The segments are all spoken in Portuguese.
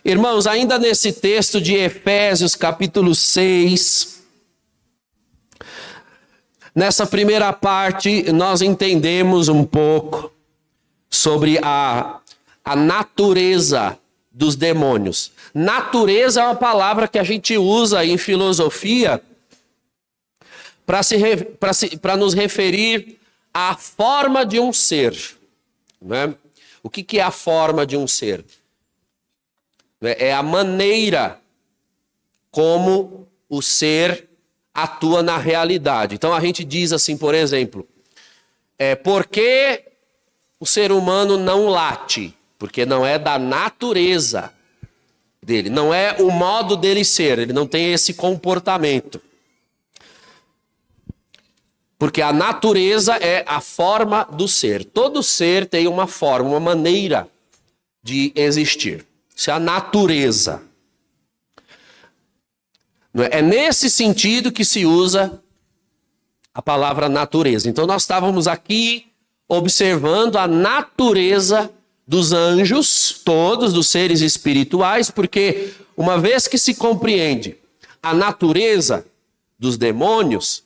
Irmãos, ainda nesse texto de Efésios, capítulo 6, nessa primeira parte, nós entendemos um pouco sobre a natureza dos demônios. Natureza é uma palavra que a gente usa em filosofia para nos referir à forma de um ser. Né? O que é a forma de um ser? É a maneira como o ser atua na realidade. Então a gente diz assim, por exemplo, por que o ser humano não late? Porque não é da natureza dele, não é o modo dele ser, ele não tem esse comportamento. Porque a natureza é a forma do ser. Todo ser tem uma forma, uma maneira de existir. Isso é a natureza. É nesse sentido que se usa a palavra natureza. Então nós estávamos aqui observando a natureza dos anjos, todos, dos seres espirituais, porque uma vez que se compreende a natureza dos demônios,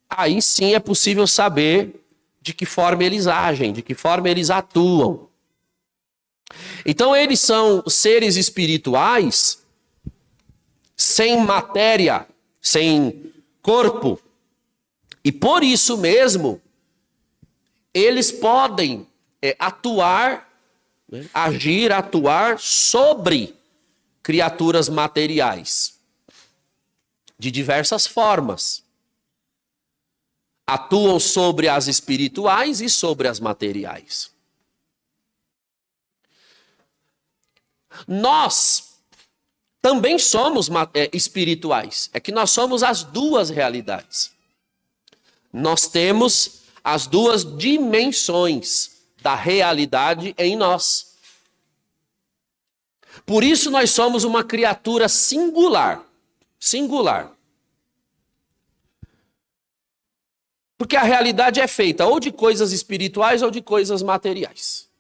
aí sim é possível saber de que forma eles agem, de que forma eles atuam. Então eles são seres espirituais sem matéria, sem corpo. E por isso mesmo, eles podem atuar sobre criaturas materiais. De diversas formas. Atuam sobre as espirituais e sobre as materiais. Nós também somos espirituais. É que nós somos as duas realidades. Nós temos as duas dimensões da realidade em nós. Por isso nós somos uma criatura singular. Singular. Porque a realidade é feita ou de coisas espirituais ou de coisas materiais.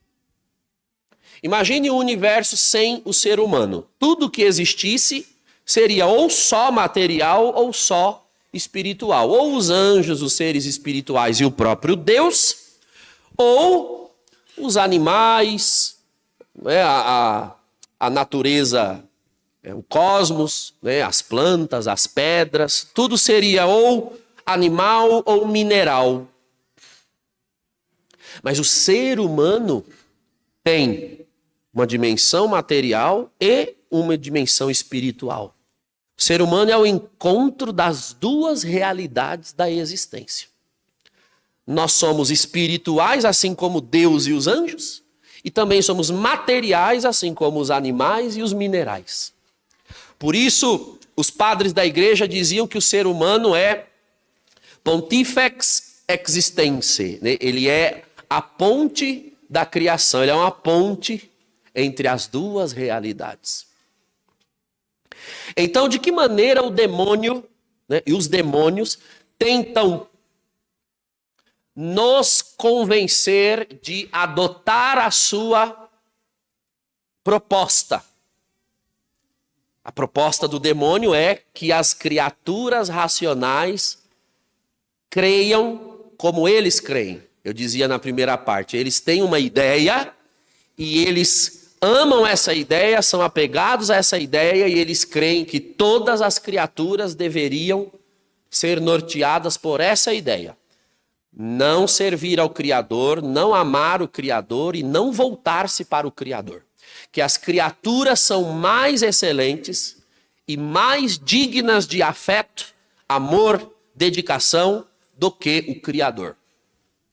Imagine um universo sem o ser humano. Tudo que existisse seria ou só material ou só espiritual. Ou os anjos, os seres espirituais e o próprio Deus, ou os animais, a natureza, o cosmos, as plantas, as pedras. Tudo seria ou animal ou mineral. Mas o ser humano tem uma dimensão material e uma dimensão espiritual. O ser humano é o encontro das duas realidades da existência. Nós somos espirituais, assim como Deus e os anjos, e também somos materiais, assim como os animais e os minerais. Por isso, os padres da igreja diziam que o ser humano é pontifex existense, né? Ele é a ponte da criação, ele é uma ponte entre as duas realidades. Então, de que maneira o demônio, e os demônios tentam nos convencer de adotar a sua proposta? A proposta do demônio é que as criaturas racionais creiam como eles creem. Eu dizia na primeira parte, eles têm uma ideia e eles amam essa ideia, são apegados a essa ideia e eles creem que todas as criaturas deveriam ser norteadas por essa ideia. Não servir ao Criador, não amar o Criador e não voltar-se para o Criador. Que as criaturas são mais excelentes e mais dignas de afeto, amor, dedicação do que o Criador.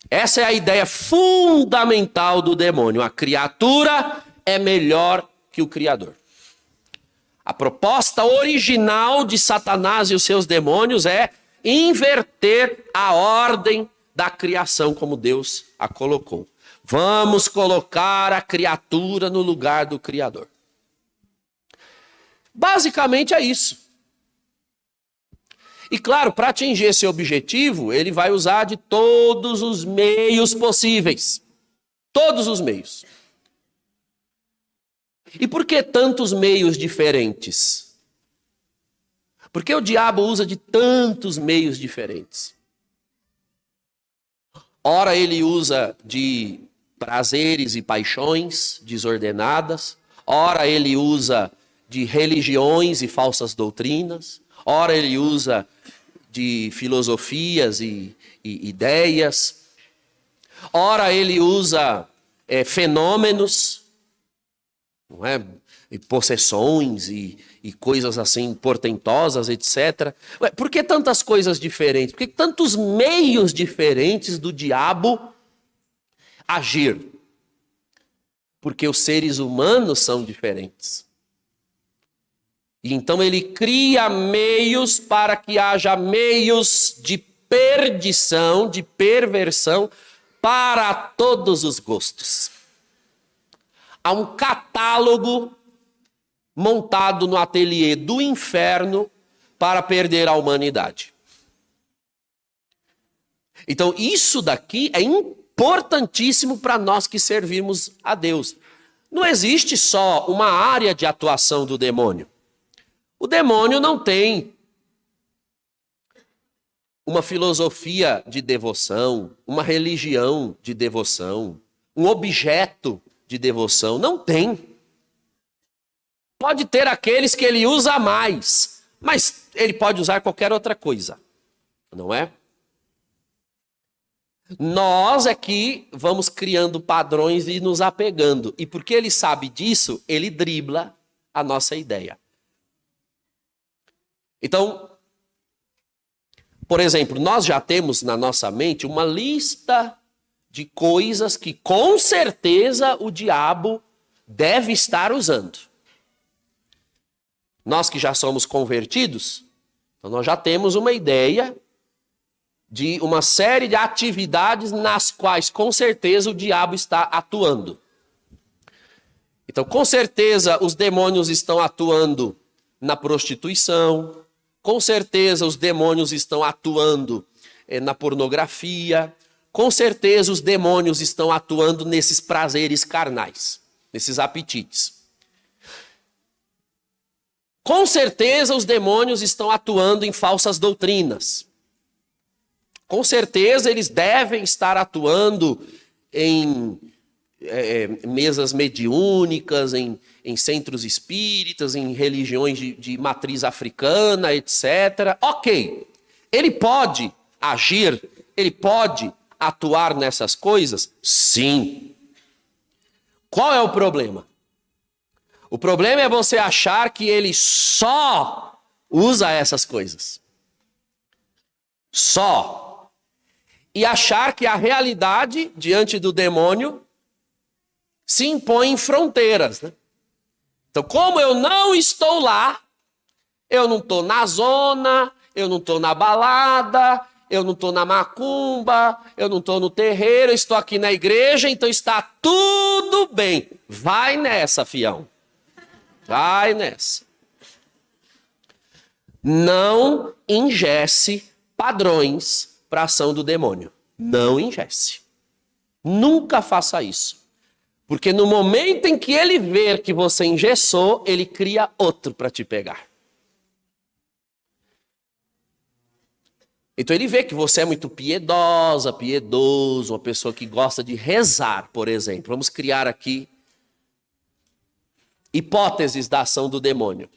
Essa é a ideia fundamental do demônio. A criatura é melhor que o Criador. A proposta original de Satanás e os seus demônios é inverter a ordem da criação como Deus a colocou. Vamos colocar a criatura no lugar do Criador. Basicamente é isso. E claro, para atingir esse objetivo, ele vai usar de todos os meios possíveis. Todos os meios. E por que tantos meios diferentes? Porque o diabo usa de tantos meios diferentes. Ora, ele usa de prazeres e paixões desordenadas. Ora, ele usa de religiões e falsas doutrinas. Ora, ele usa de filosofias e ideias. Ora, ele usa fenômenos, não é? E possessões e coisas assim portentosas, etc. Por que tantas coisas diferentes? Por que tantos meios diferentes do diabo agir? Porque os seres humanos são diferentes. E então ele cria meios para que haja meios de perdição, de perversão, para todos os gostos. Há um catálogo montado no ateliê do inferno para perder a humanidade. Então isso daqui é importantíssimo para nós que servimos a Deus. Não existe só uma área de atuação do demônio. O demônio não tem uma filosofia de devoção, uma religião de devoção, um objeto de devoção. Não tem. Pode ter aqueles que ele usa mais, mas ele pode usar qualquer outra coisa, não é? Nós é que vamos criando padrões e nos apegando. E porque ele sabe disso, ele dribla a nossa ideia. Então, por exemplo, nós já temos na nossa mente uma lista de coisas que com certeza o diabo deve estar usando. Nós que já somos convertidos, então nós já temos uma ideia de uma série de atividades nas quais com certeza o diabo está atuando. Então, com certeza os demônios estão atuando na prostituição, com certeza os demônios estão atuando na pornografia, com certeza os demônios estão atuando nesses prazeres carnais, nesses apetites. Com certeza os demônios estão atuando em falsas doutrinas. Com certeza eles devem estar atuando em mesas mediúnicas, em centros espíritas, em religiões de matriz africana, etc. Ok, ele pode agir, ele pode atuar nessas coisas? Sim. Qual é o problema? O problema é você achar que ele só usa essas coisas. Só. E achar que a realidade diante do demônio se impõe em fronteiras, né? Então, como eu não estou lá, eu não estou na zona, eu não estou na balada, eu não estou na macumba, eu não estou no terreiro, eu estou aqui na igreja, então está tudo bem. Vai nessa, fião. Vai nessa. Não ingesse padrões para a ação do demônio. Não ingesse. Nunca faça isso. Porque no momento em que ele ver que você engessou, ele cria outro para te pegar. Então ele vê que você é muito piedosa, piedoso, uma pessoa que gosta de rezar, por exemplo. Vamos criar aqui hipóteses da ação do demônio.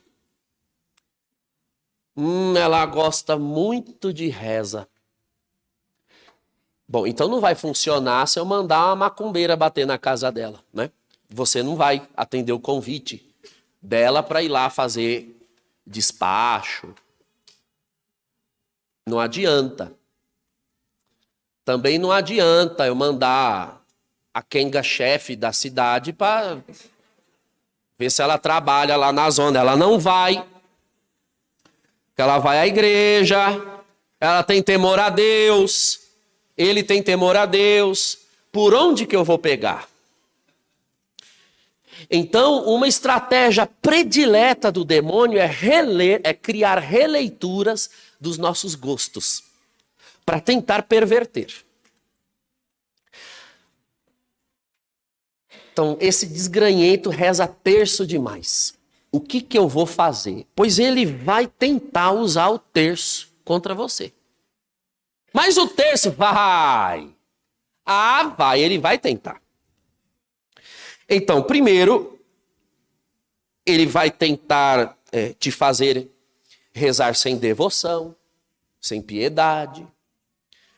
Ela gosta muito de reza. Bom, então não vai funcionar se eu mandar uma macumbeira bater na casa dela, né? Você não vai atender o convite dela para ir lá fazer despacho. Não adianta. Também não adianta eu mandar a quenga-chefe da cidade para ver se ela trabalha lá na zona. Ela não vai. Porque ela vai à igreja, ela tem temor a Deus, ele tem temor a Deus. Por onde que eu vou pegar? Então, uma estratégia predileta do demônio é criar releituras dos nossos gostos, para tentar perverter. Então, esse desgranhento reza terço demais. O que eu vou fazer? Pois ele vai tentar usar o terço contra você. Mas o terço vai. Vai, ele vai tentar. Então, primeiro, ele vai tentar te fazer rezar sem devoção, sem piedade.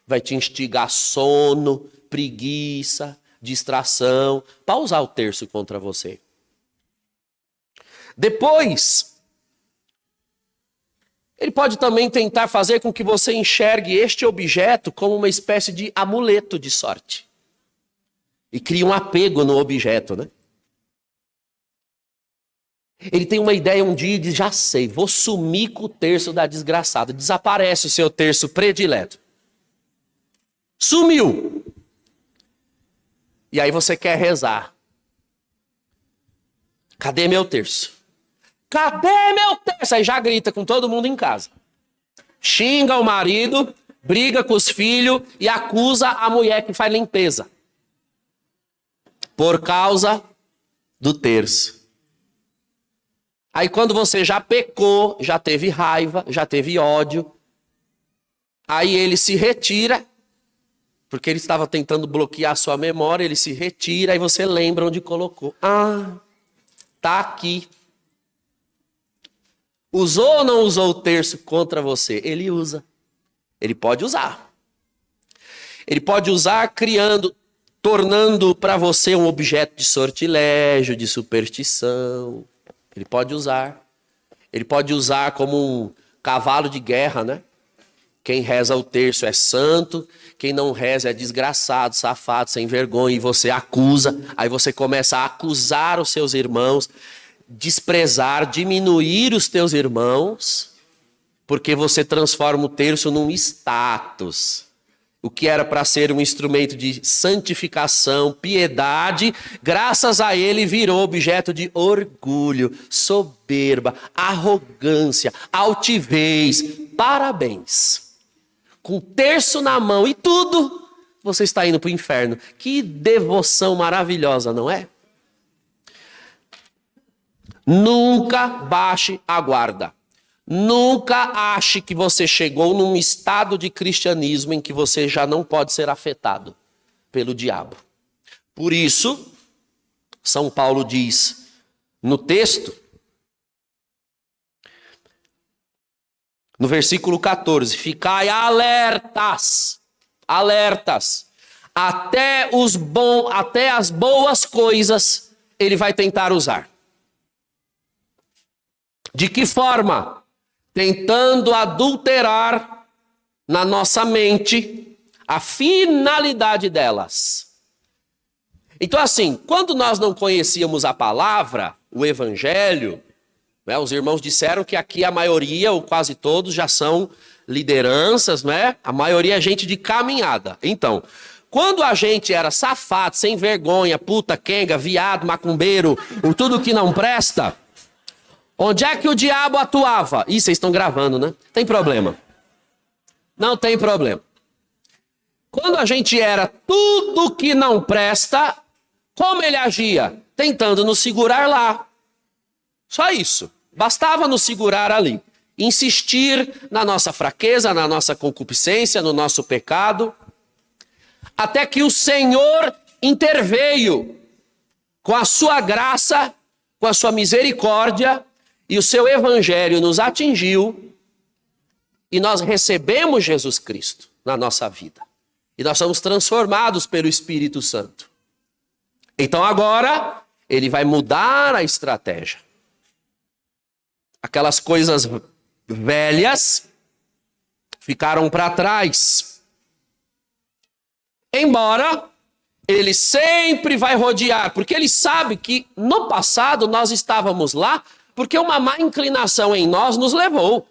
Vai te instigar sono, preguiça, distração, para usar o terço contra você. Depois, ele pode também tentar fazer com que você enxergue este objeto como uma espécie de amuleto de sorte. E crie um apego no objeto, né? Ele tem uma ideia um dia e diz, já sei, vou sumir com o terço da desgraçada. Desaparece o seu terço predileto. Sumiu. E aí você quer rezar. Cadê meu terço? Cadê meu terço? Aí já grita com todo mundo em casa. Xinga o marido, briga com os filhos e acusa a mulher que faz limpeza. Por causa do terço. Aí quando você já pecou, já teve raiva, já teve ódio, aí ele se retira, porque ele estava tentando bloquear a sua memória, ele se retira e você lembra onde colocou. Tá aqui. Usou ou não usou o terço contra você? Ele usa. Ele pode usar. Ele pode usar tornando para você um objeto de sortilégio, de superstição. Ele pode usar. Ele pode usar como um cavalo de guerra, né? Quem reza o terço é santo, quem não reza é desgraçado, safado, sem vergonha, e você acusa. Aí você começa a acusar os seus irmãos, desprezar, diminuir os teus irmãos, porque você transforma o terço num status. O que era para ser um instrumento de santificação, piedade, graças a ele virou objeto de orgulho, soberba, arrogância, altivez. Parabéns. Com terço na mão e tudo, você está indo para o inferno. Que devoção maravilhosa, não é? Nunca baixe a guarda. Nunca ache que você chegou num estado de cristianismo em que você já não pode ser afetado pelo diabo. Por isso, São Paulo diz no texto, no versículo 14, ficai alertas, até as boas coisas ele vai tentar usar. De que forma? Tentando adulterar na nossa mente a finalidade delas. Então assim, quando nós não conhecíamos a palavra, o evangelho, né, os irmãos disseram que aqui a maioria, ou quase todos, já são lideranças, né? A maioria é gente de caminhada. Então, quando a gente era safado, sem vergonha, puta, quenga, viado, macumbeiro, ou tudo que não presta, onde é que o diabo atuava? Ih, vocês estão gravando, né? Tem problema. Não tem problema. Quando a gente era tudo que não presta, como ele agia? Tentando nos segurar lá. Só isso. Bastava nos segurar ali. Insistir na nossa fraqueza, na nossa concupiscência, no nosso pecado. Até que o Senhor interveio com a sua graça, com a sua misericórdia, e o seu evangelho nos atingiu e nós recebemos Jesus Cristo na nossa vida. E nós somos transformados pelo Espírito Santo. Então agora, ele vai mudar a estratégia. Aquelas coisas velhas ficaram para trás. Embora ele sempre vai rodear, porque ele sabe que no passado nós estávamos lá, porque uma má inclinação em nós nos levou.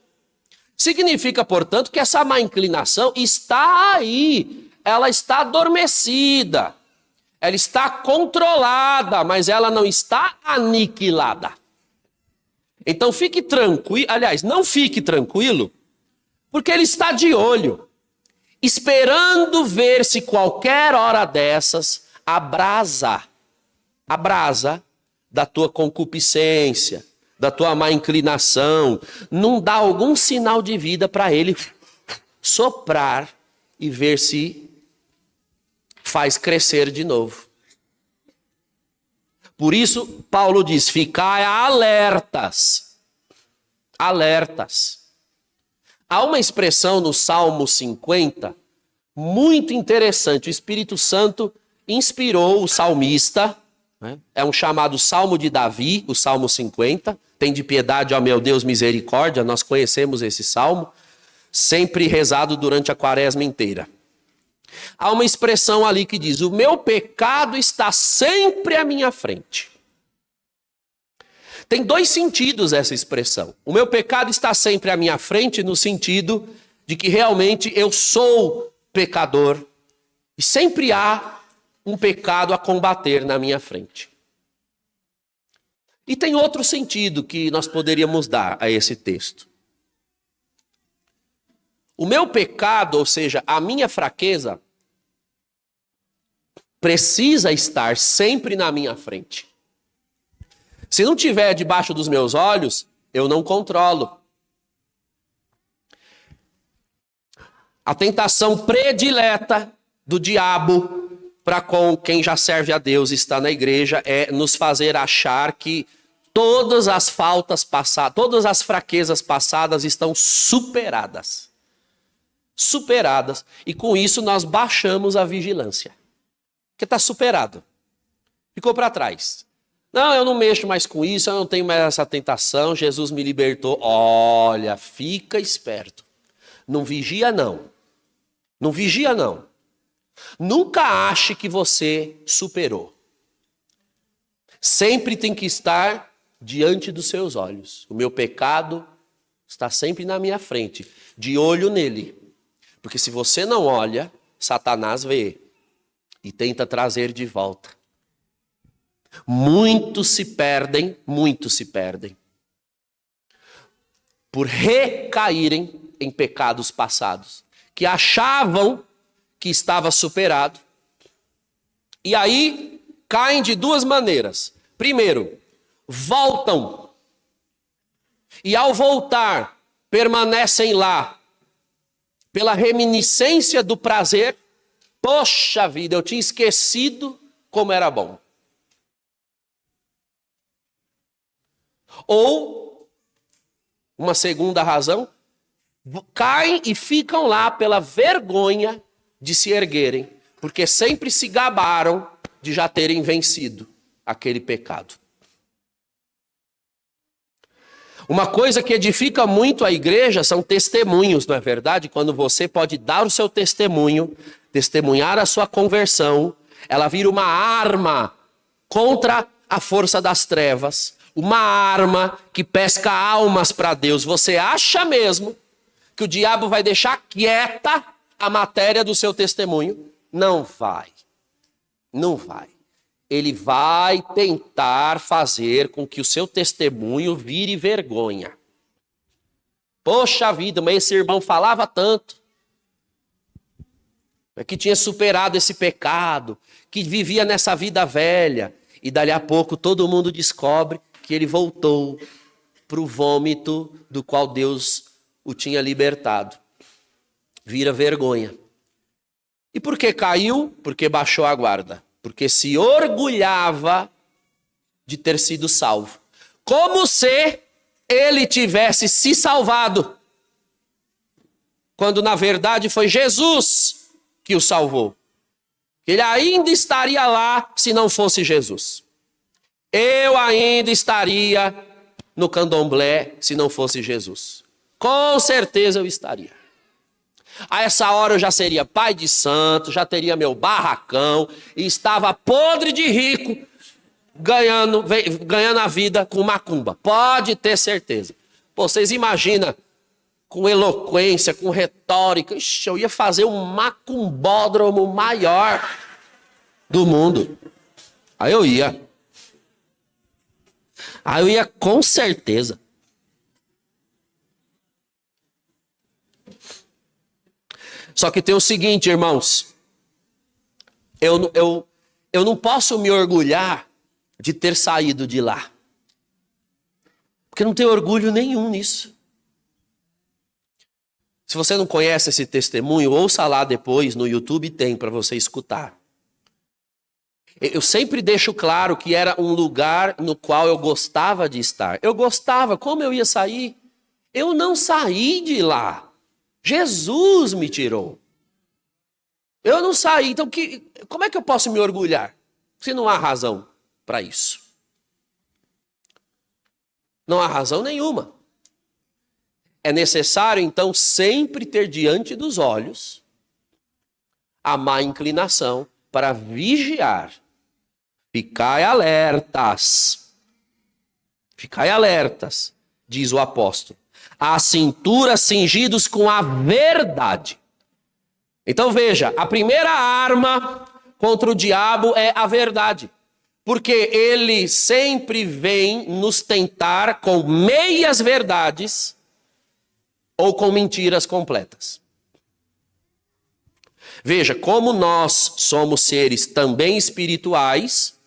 Significa, portanto, que essa má inclinação está aí. Ela está adormecida. Ela está controlada, mas ela não está aniquilada. Então fique tranquilo, aliás, não fique tranquilo, porque ele está de olho, esperando ver se qualquer hora dessas a brasa a brasa da tua concupiscência, da tua má inclinação, não dá algum sinal de vida para ele soprar e ver se faz crescer de novo. Por isso, Paulo diz, ficai alertas. Alertas. Há uma expressão no Salmo 50, muito interessante. O Espírito Santo inspirou o salmista, né? É um chamado Salmo de Davi, o Salmo 50. Tem de piedade, ó meu Deus, misericórdia. Nós conhecemos esse salmo, sempre rezado durante a quaresma inteira. Há uma expressão ali que diz, o meu pecado está sempre à minha frente. Tem dois sentidos essa expressão. O meu pecado está sempre à minha frente no sentido de que realmente eu sou pecador e sempre há um pecado a combater na minha frente. E tem outro sentido que nós poderíamos dar a esse texto. O meu pecado, ou seja, a minha fraqueza, precisa estar sempre na minha frente. Se não estiver debaixo dos meus olhos, eu não controlo. A tentação predileta do diabo para com quem já serve a Deus e está na igreja é nos fazer achar que todas as faltas passadas, todas as fraquezas passadas estão superadas. Superadas. E com isso nós baixamos a vigilância. Porque está superado. Ficou para trás. Não, eu não mexo mais com isso, eu não tenho mais essa tentação, Jesus me libertou. Olha, fica esperto. Não vigia não. Não vigia não. Nunca ache que você superou. Sempre tem que estar diante dos seus olhos. O meu pecado está sempre na minha frente, de olho nele. Porque se você não olha, Satanás vê e tenta trazer de volta. Muitos se perdem por recaírem em pecados passados, que achavam que estava superado. E aí caem de duas maneiras. Primeiro, voltam. E ao voltar, permanecem lá pela reminiscência do prazer. Poxa vida, eu tinha esquecido como era bom. Ou, uma segunda razão, caem e ficam lá pela vergonha de se erguerem, porque sempre se gabaram de já terem vencido aquele pecado. Uma coisa que edifica muito a igreja são testemunhos, não é verdade? Quando você pode dar o seu testemunho, testemunhar a sua conversão, ela vira uma arma contra a força das trevas, uma arma que pesca almas para Deus. Você acha mesmo que o diabo vai deixar quieta a matéria do seu testemunho? Não vai. Não vai. Ele vai tentar fazer com que o seu testemunho vire vergonha. Poxa vida, mas esse irmão falava tanto. Que tinha superado esse pecado, que vivia nessa vida velha. E dali a pouco todo mundo descobre que ele voltou para o vômito do qual Deus o tinha libertado. Vira vergonha. E por que caiu? Porque baixou a guarda. Porque se orgulhava de ter sido salvo. Como se ele tivesse se salvado. Quando na verdade foi Jesus que o salvou. Ele ainda estaria lá se não fosse Jesus. Eu ainda estaria no candomblé se não fosse Jesus. Com certeza eu estaria. A essa hora eu já seria pai de santo, já teria meu barracão e estava podre de rico, ganhando a vida com macumba. Pode ter certeza. Pô, vocês imaginam, com eloquência, com retórica, ixi, eu ia fazer um macumbódromo maior do mundo. Aí eu ia com certeza. Só que tem o seguinte, irmãos. Eu não posso me orgulhar de ter saído de lá. Porque não tem orgulho nenhum nisso. Se você não conhece esse testemunho, ouça lá depois, no YouTube tem para você escutar. Eu sempre deixo claro que era um lugar no qual eu gostava de estar. Eu gostava, como eu ia sair? Eu não saí de lá. Jesus me tirou. Eu não saí, então como é que eu posso me orgulhar? Se não há razão para isso. Não há razão nenhuma. É necessário, então, sempre ter diante dos olhos a má inclinação para vigiar. Ficai alertas. Ficai alertas, diz o apóstolo. A cintura cingidos com a verdade. Então veja, a primeira arma contra o diabo é a verdade. Porque ele sempre vem nos tentar com meias verdades ou com mentiras completas. Veja, como nós somos seres também espirituais,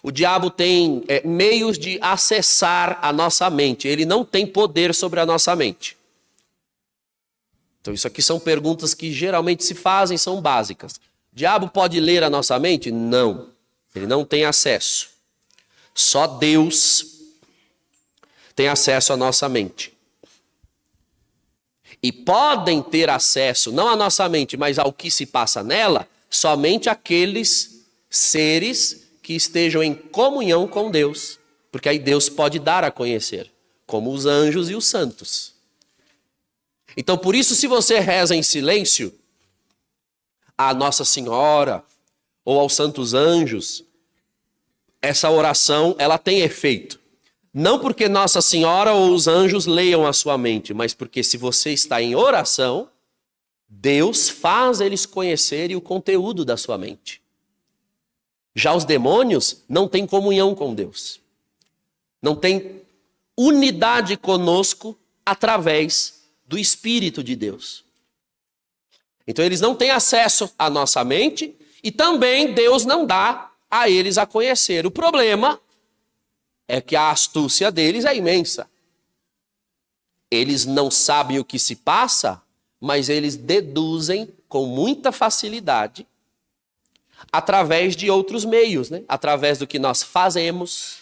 o diabo tem meios de acessar a nossa mente. Ele não tem poder sobre a nossa mente. Então isso aqui são perguntas que geralmente se fazem, são básicas. O diabo pode ler a nossa mente? Não. Ele não tem acesso. Só Deus tem acesso à nossa mente. E podem ter acesso, não à nossa mente, mas ao que se passa nela, somente aqueles seres que estejam em comunhão com Deus. Porque aí Deus pode dar a conhecer, como os anjos e os santos. Então, por isso, se você reza em silêncio a Nossa Senhora ou aos santos anjos, essa oração, ela tem efeito. Não porque Nossa Senhora ou os anjos leiam a sua mente, mas porque se você está em oração, Deus faz eles conhecerem o conteúdo da sua mente. Já os demônios não têm comunhão com Deus. Não têm unidade conosco através do Espírito de Deus. Então eles não têm acesso à nossa mente e também Deus não dá a eles a conhecer. O problema é que a astúcia deles é imensa. Eles não sabem o que se passa, mas eles deduzem com muita facilidade através de outros meios, né? Através do que nós fazemos,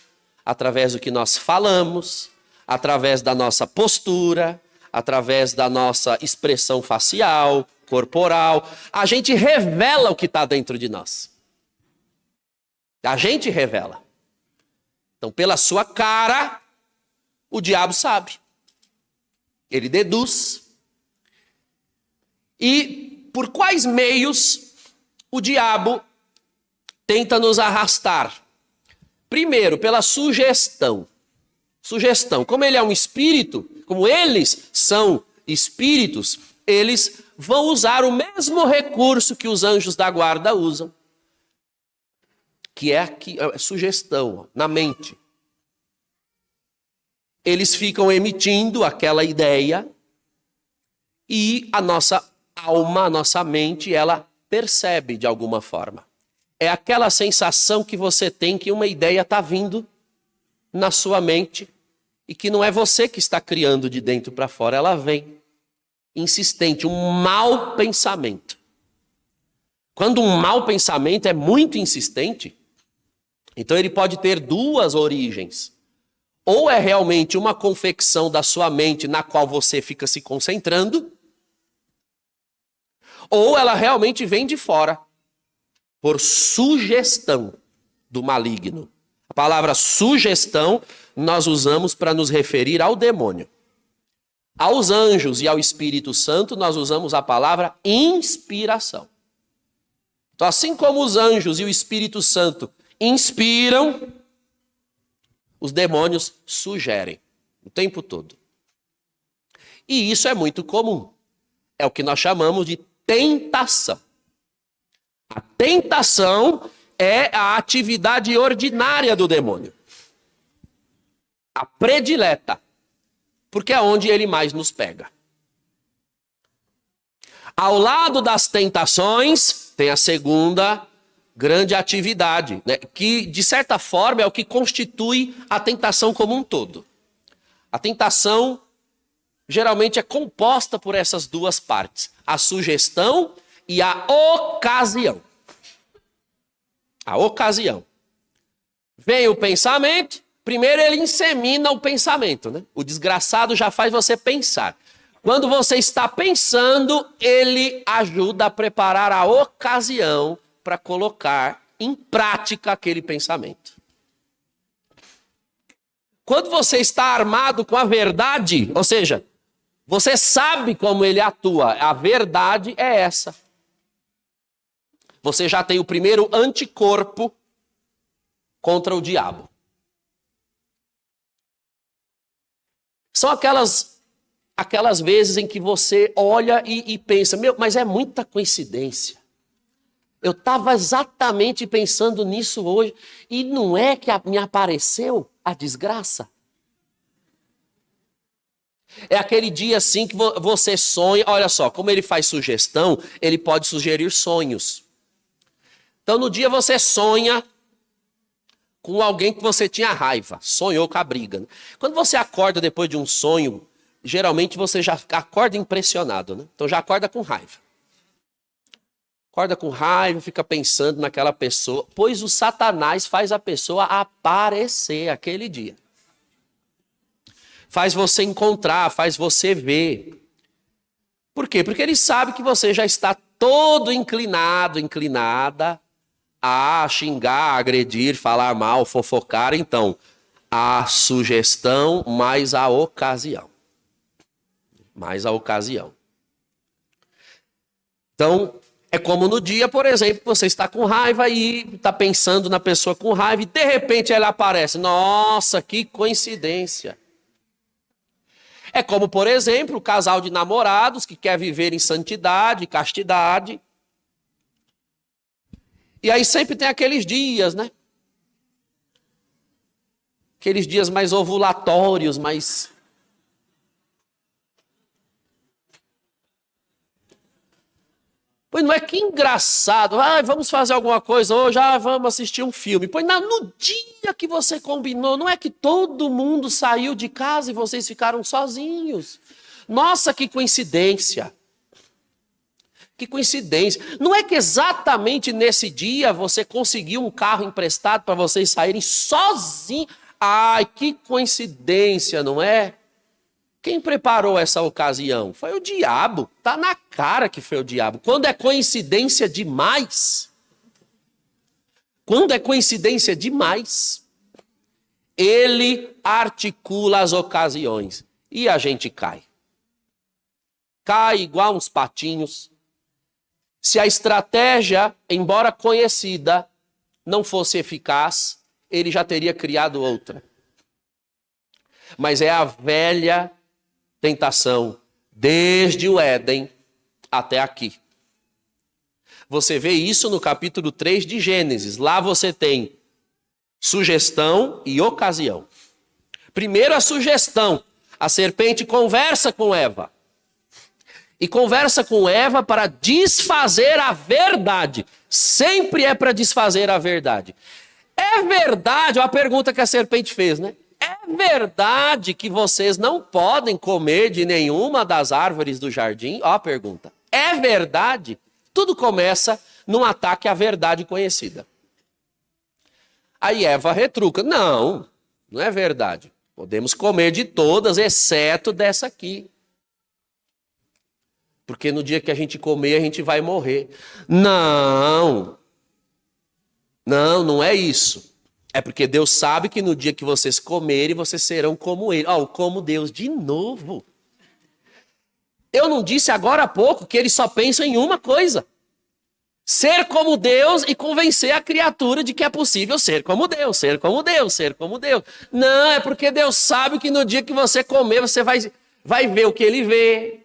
através do que nós falamos, através da nossa postura, através da nossa expressão facial, corporal. A gente revela o que está dentro de nós. A gente revela. Então, pela sua cara, o diabo sabe. Ele deduz. E por quais meios o diabo tenta nos arrastar? Primeiro, pela sugestão. Sugestão. Como ele é um espírito, como eles são espíritos, eles vão usar o mesmo recurso que os anjos da guarda usam. Que é a sugestão na mente. Eles ficam emitindo aquela ideia e a nossa alma, a nossa mente, ela percebe de alguma forma. É aquela sensação que você tem que uma ideia está vindo na sua mente e que não é você que está criando de dentro para fora, ela vem insistente, um mau pensamento. Quando um mau pensamento é muito insistente, então ele pode ter duas origens. Ou é realmente uma confecção da sua mente na qual você fica se concentrando, ou ela realmente vem de fora, por sugestão do maligno. A palavra sugestão nós usamos para nos referir ao demônio. Aos anjos e ao Espírito Santo nós usamos a palavra inspiração. Então, assim como os anjos e o Espírito Santo inspiram, os demônios sugerem o tempo todo. E isso é muito comum. É o que nós chamamos de tentação. A tentação é a atividade ordinária do demônio. A predileta. Porque é onde ele mais nos pega. Ao lado das tentações, tem a segunda grande atividade, né? Que, de certa forma, é o que constitui a tentação como um todo. A tentação geralmente é composta por essas duas partes, a sugestão e a ocasião. A ocasião. Vem o pensamento, primeiro ele insemina o pensamento, né? O desgraçado já faz você pensar. Quando você está pensando, ele ajuda a preparar a ocasião para colocar em prática aquele pensamento. Quando você está armado com a verdade, ou seja, você sabe como ele atua, a verdade é essa. Você já tem o primeiro anticorpo contra o diabo. São aquelas vezes em que você olha e pensa, mas é muita coincidência. Eu estava exatamente pensando nisso hoje e não é que me apareceu a desgraça? É aquele dia assim que você sonha, olha só, como ele faz sugestão, ele pode sugerir sonhos. Então no dia você sonha com alguém que você tinha raiva, sonhou com a briga. Né? Quando você acorda depois de um sonho, geralmente você já acorda impressionado, né? Então já acorda com raiva. Acorda com raiva, fica pensando naquela pessoa, pois o Satanás faz a pessoa aparecer aquele dia. Faz você encontrar, faz você ver. Por quê? Porque ele sabe que você já está todo inclinada a xingar, agredir, falar mal, fofocar. Então, a sugestão mais a ocasião. Mais a ocasião. Então, é como no dia, por exemplo, você está com raiva e está pensando na pessoa com raiva e de repente ela aparece. Nossa, que coincidência. É como, por exemplo, o casal de namorados que quer viver em santidade, castidade. E aí sempre tem aqueles dias, né? Aqueles dias mais ovulatórios, mais... Pois não é que engraçado. Vamos fazer alguma coisa hoje, vamos assistir um filme. Pois no dia que você combinou, não é que todo mundo saiu de casa e vocês ficaram sozinhos. Nossa, que coincidência. Que coincidência. Não é que exatamente nesse dia você conseguiu um carro emprestado para vocês saírem sozinhos. Ai, que coincidência, não é? Quem preparou essa ocasião? Foi o diabo. Está na cara que foi o diabo. Quando é coincidência demais, ele articula as ocasiões. E a gente cai. Cai igual uns patinhos. Se a estratégia, embora conhecida, não fosse eficaz, ele já teria criado outra. Mas é a velha tentação, desde o Éden até aqui. Você vê isso no capítulo 3 de Gênesis. Lá você tem sugestão e ocasião. Primeiro a sugestão. A serpente conversa com Eva. E conversa com Eva para desfazer a verdade. Sempre é para desfazer a verdade. É verdade, olha a pergunta que a serpente fez, né? É verdade que vocês não podem comer de nenhuma das árvores do jardim? Ó a pergunta. É verdade? Tudo começa num ataque à verdade conhecida. Aí Eva retruca. Não é verdade. Podemos comer de todas, exceto dessa aqui. Porque no dia que a gente comer, a gente vai morrer. Não é isso. É porque Deus sabe que no dia que vocês comerem, vocês serão como Ele. Como Deus, de novo. Eu não disse agora há pouco que ele só pensa em uma coisa. Ser como Deus e convencer a criatura de que é possível ser como Deus, ser como Deus, ser como Deus. Não, é porque Deus sabe que no dia que você comer, você vai ver o que Ele vê.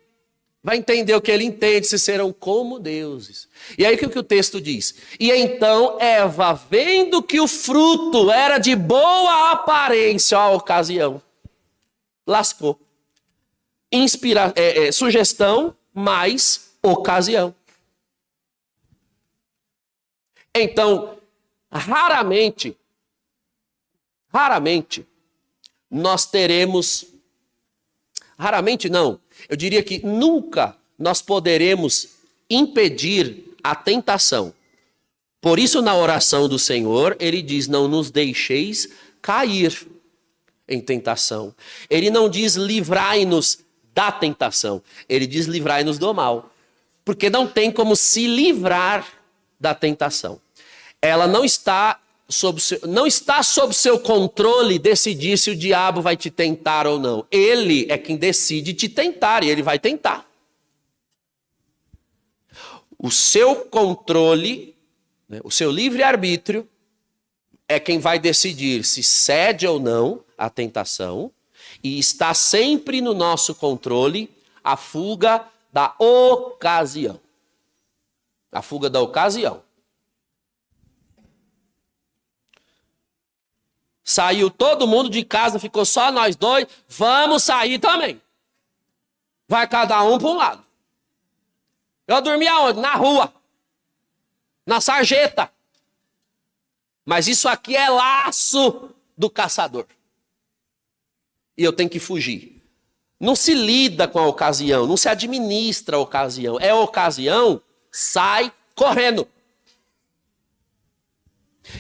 Vai entender o que Ele entende, se serão como deuses. E aí o que o texto diz? E então Eva, vendo que o fruto era de boa aparência, a ocasião, lascou. Sugestão mais ocasião. Então, raramente, nós teremos, raramente não, eu diria que nunca nós poderemos impedir a tentação. Por isso, na oração do Senhor, ele diz, não nos deixeis cair em tentação. Ele não diz, livrai-nos da tentação. Ele diz, livrai-nos do mal. Porque não tem como se livrar da tentação. Ela não está sob seu controle decidir se o diabo vai te tentar ou não. Ele é quem decide te tentar e ele vai tentar. O seu controle, né, o seu livre-arbítrio, é quem vai decidir se cede ou não à tentação, e está sempre no nosso controle a fuga da ocasião. A fuga da ocasião. Saiu todo mundo de casa, ficou só nós dois, vamos sair também. Vai cada um para um lado. Eu dormi aonde? Na rua. Na sarjeta. Mas isso aqui é laço do caçador. E eu tenho que fugir. Não se lida com a ocasião, não se administra a ocasião. É a ocasião, sai correndo.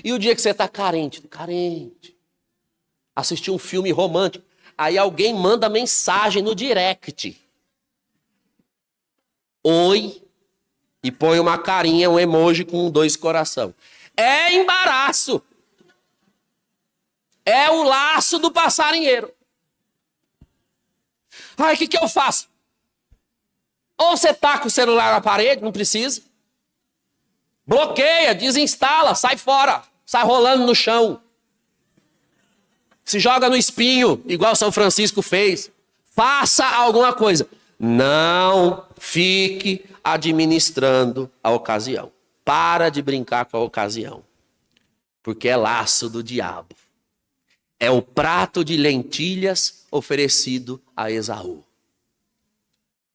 E o dia que você está carente, assistir um filme romântico, aí alguém manda mensagem no direct. Oi, e põe uma carinha, um emoji com 2 coração. É embaraço. É o laço do passarinheiro. Ai, o que eu faço? Ou você taca o celular na parede, não precisa. Bloqueia, desinstala, sai fora. Sai rolando no chão. Se joga no espinho, igual São Francisco fez. Faça alguma coisa. Não fique administrando a ocasião. Para de brincar com a ocasião. Porque é laço do diabo. É o prato de lentilhas oferecido a Esaú.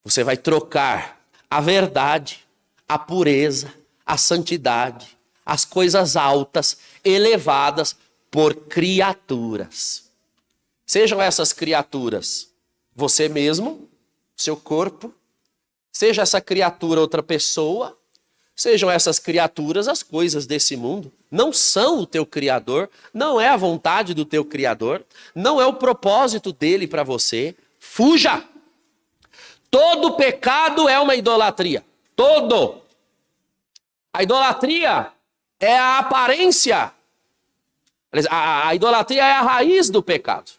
Você vai trocar a verdade, a pureza, a santidade, as coisas altas, elevadas, por criaturas. Sejam essas criaturas você mesmo, seu corpo, seja essa criatura outra pessoa, sejam essas criaturas as coisas desse mundo. Não são o teu Criador, não é a vontade do teu Criador, não é o propósito dele para você. Fuja! Todo pecado é uma idolatria. Todo! A idolatria é a aparência. A idolatria é a raiz do pecado.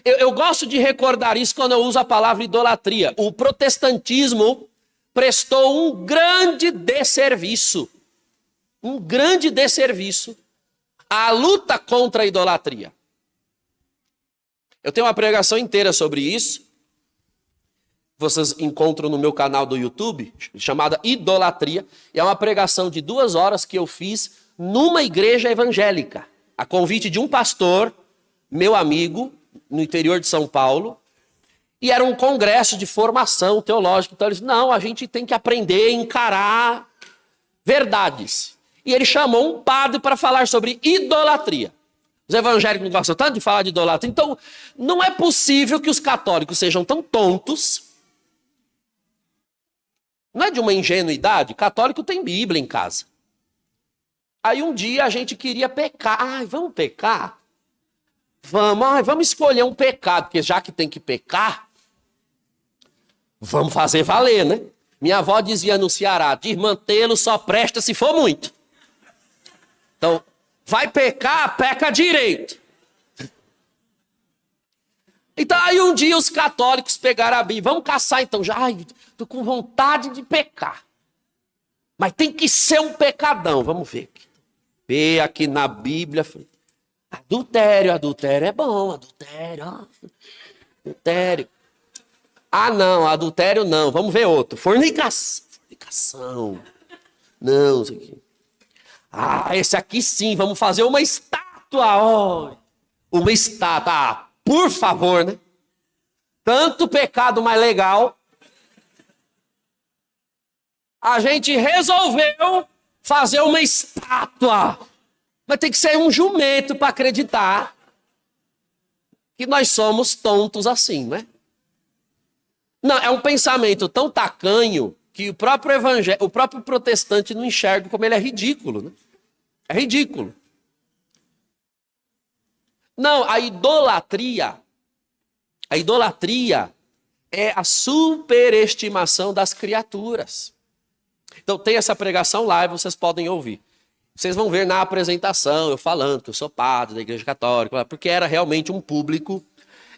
Eu gosto de recordar isso quando eu uso a palavra idolatria. O protestantismo prestou um grande desserviço à luta contra a idolatria. Eu tenho uma pregação inteira sobre isso. Vocês encontram no meu canal do YouTube, chamada Idolatria. E é uma pregação de 2 horas que eu fiz numa igreja evangélica, a convite de um pastor, meu amigo, no interior de São Paulo, e era um congresso de formação teológica. Então ele disse, não, a gente tem que aprender a encarar verdades. E ele chamou um padre para falar sobre idolatria. Os evangélicos não gostam tanto de falar de idolatria. Então, não é possível que os católicos sejam tão tontos. Não é de uma ingenuidade? Católico tem Bíblia em casa. Aí um dia a gente queria pecar. Ai, vamos pecar? Vamos escolher um pecado, porque já que tem que pecar, vamos fazer valer, né? Minha avó dizia no Ceará, desmantê-lo só presta se for muito. Então, vai pecar, peca direito. Então aí um dia os católicos pegaram a Bíblia, vamos caçar então, já, ai, tô com vontade de pecar. Mas tem que ser um pecadão, vamos ver. Vê aqui na Bíblia, adultério é bom, adultério. Ah não, adultério não, vamos ver outro, fornicação, não, isso aqui. Ah, esse aqui sim, vamos fazer uma estátua, uma estátua, por favor, né? Tanto pecado mais legal, a gente resolveu fazer uma estátua. Mas tem que ser um jumento para acreditar que nós somos tontos assim, né? Não, é um pensamento tão tacanho que o próprio protestante não enxerga como ele é ridículo, né? É ridículo. Não, a idolatria é a superestimação das criaturas. Então tem essa pregação lá e vocês podem ouvir. Vocês vão ver na apresentação eu falando que eu sou padre da Igreja Católica, porque era realmente um público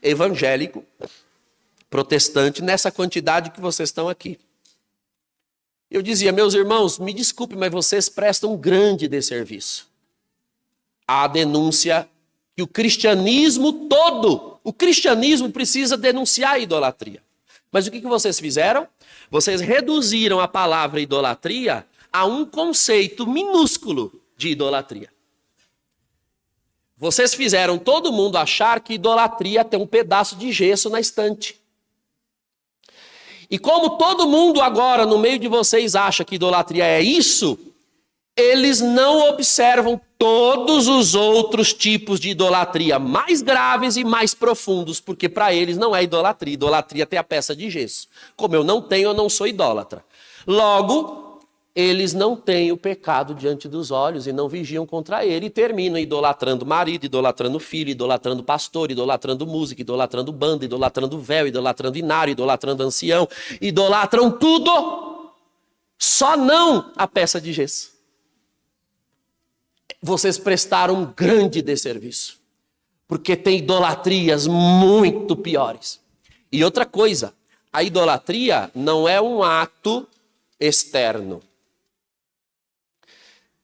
evangélico, protestante, nessa quantidade que vocês estão aqui. Eu dizia, meus irmãos, me desculpe, mas vocês prestam um grande desserviço à denúncia que o cristianismo precisa denunciar a idolatria. Mas o que vocês fizeram? Vocês reduziram a palavra idolatria a um conceito minúsculo de idolatria. Vocês fizeram todo mundo achar que idolatria tem um pedaço de gesso na estante. E como todo mundo agora no meio de vocês acha que idolatria é isso, eles não observam todos os outros tipos de idolatria mais graves e mais profundos, porque para eles não é idolatria. Idolatria tem a peça de gesso. Como eu não tenho, eu não sou idólatra. Logo, eles não têm o pecado diante dos olhos e não vigiam contra ele e terminam idolatrando marido, idolatrando filho, idolatrando pastor, idolatrando música, idolatrando banda, idolatrando véu, idolatrando inário, idolatrando ancião, idolatram tudo, só não a peça de gesso. Vocês prestaram um grande desserviço, porque tem idolatrias muito piores. E outra coisa, a idolatria não é um ato externo.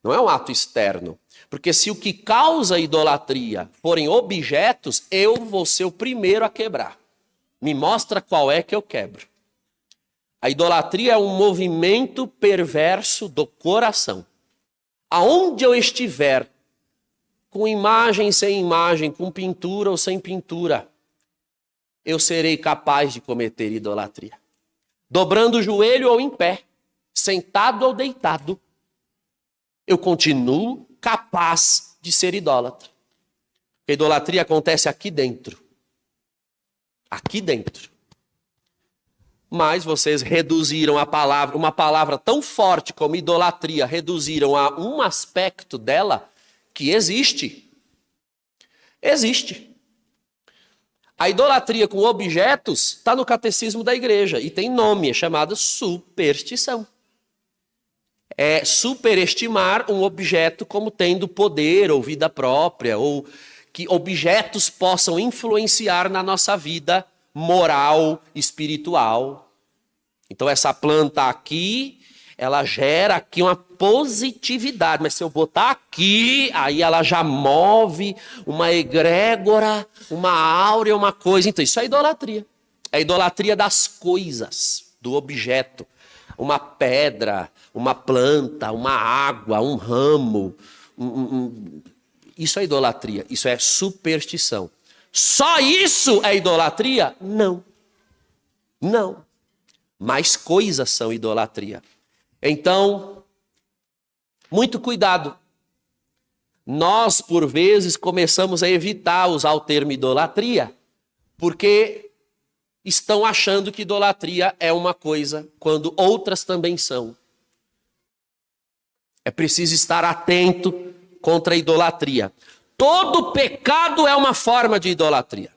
Não é um ato externo. Porque se o que causa idolatria forem objetos, eu vou ser o primeiro a quebrar. Me mostra qual é que eu quebro. A idolatria é um movimento perverso do coração. Aonde eu estiver, com imagem, sem imagem, com pintura ou sem pintura, eu serei capaz de cometer idolatria. Dobrando o joelho ou em pé, sentado ou deitado, eu continuo capaz de ser idólatra. A idolatria acontece aqui dentro. Aqui dentro. Mas vocês reduziram a palavra, uma palavra tão forte como idolatria, reduziram a um aspecto dela que existe. Existe. A idolatria com objetos está no catecismo da igreja e tem nome, é chamada superstição. É superestimar um objeto como tendo poder ou vida própria, ou que objetos possam influenciar na nossa vida moral, espiritual. Então essa planta aqui, ela gera aqui uma positividade, mas se eu botar aqui, aí ela já move uma egrégora, uma áurea, uma coisa. Então isso é idolatria. É a idolatria das coisas, do objeto. Uma pedra, uma planta, uma água, um ramo. Isso é idolatria, isso é superstição. Só isso é idolatria? Não. Não. Mais coisas são idolatria. Então, muito cuidado. Nós, por vezes, começamos a evitar usar o termo idolatria, porque estão achando que idolatria é uma coisa, quando outras também são. É preciso estar atento contra a idolatria. Todo pecado é uma forma de idolatria.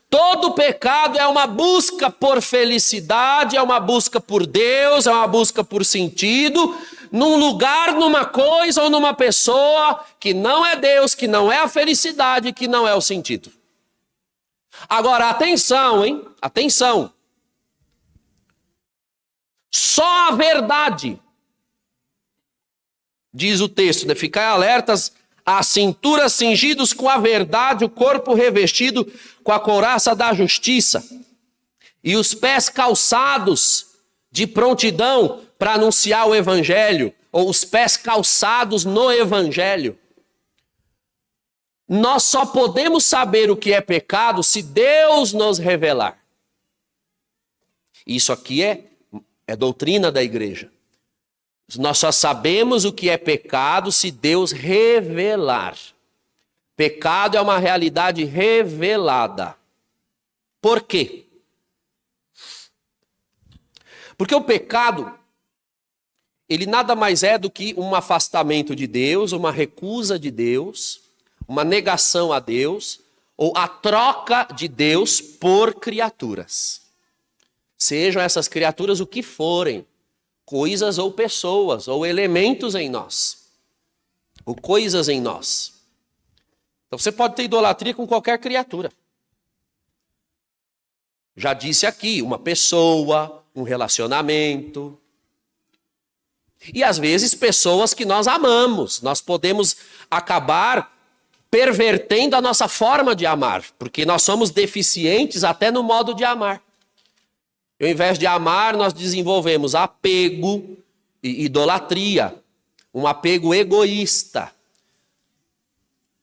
Todo pecado é uma busca por felicidade, é uma busca por Deus, é uma busca por sentido, num lugar, numa coisa ou numa pessoa que não é Deus, que não é a felicidade, que não é o sentido. Agora, atenção, hein? Atenção. Só a verdade, diz o texto, né? Ficai alertas, a cintura cingidos com a verdade, o corpo revestido com a couraça da justiça e os pés calçados de prontidão para anunciar o evangelho, ou os pés calçados no evangelho. Nós só podemos saber o que é pecado se Deus nos revelar. Isso aqui é doutrina da igreja. Nós só sabemos o que é pecado se Deus revelar. Pecado é uma realidade revelada. Por quê? Porque o pecado, ele nada mais é do que um afastamento de Deus, uma recusa de Deus, uma negação a Deus, ou a troca de Deus por criaturas. Sejam essas criaturas o que forem, coisas ou pessoas, ou elementos em nós, ou coisas em nós. Então você pode ter idolatria com qualquer criatura. Já disse aqui, uma pessoa, um relacionamento. E às vezes pessoas que nós amamos. Nós podemos acabar pervertendo a nossa forma de amar, porque nós somos deficientes até no modo de amar. E ao invés de amar, nós desenvolvemos apego e idolatria, um apego egoísta.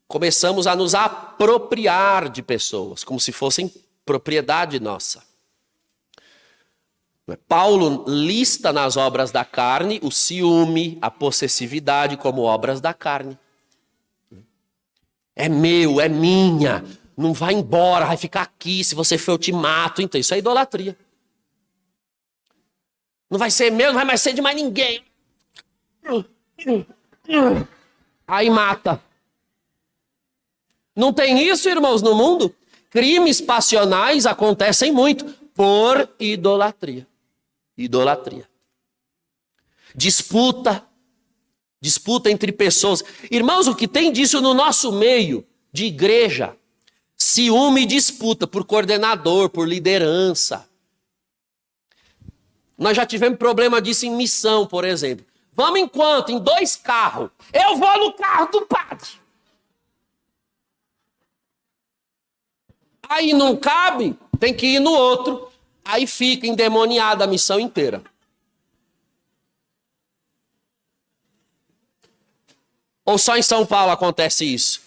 Começamos a nos apropriar de pessoas, como se fossem propriedade nossa. Paulo lista nas obras da carne o ciúme, a possessividade como obras da carne. É meu, é minha, não vai embora, vai ficar aqui, se você for eu te mato. Então isso é idolatria. Não vai ser meu, não vai mais ser de mais ninguém. Aí mata. Não tem isso, irmãos, no mundo? Crimes passionais acontecem muito por idolatria. Idolatria. Disputa entre pessoas. Irmãos, o que tem disso no nosso meio de igreja? Ciúme e disputa por coordenador, por liderança. Nós já tivemos problema disso em missão, por exemplo. Vamos em quanto? Em 2 carros. Eu vou no carro do padre. Aí não cabe, tem que ir no outro. Aí fica endemoniada a missão inteira. Ou só em São Paulo acontece isso?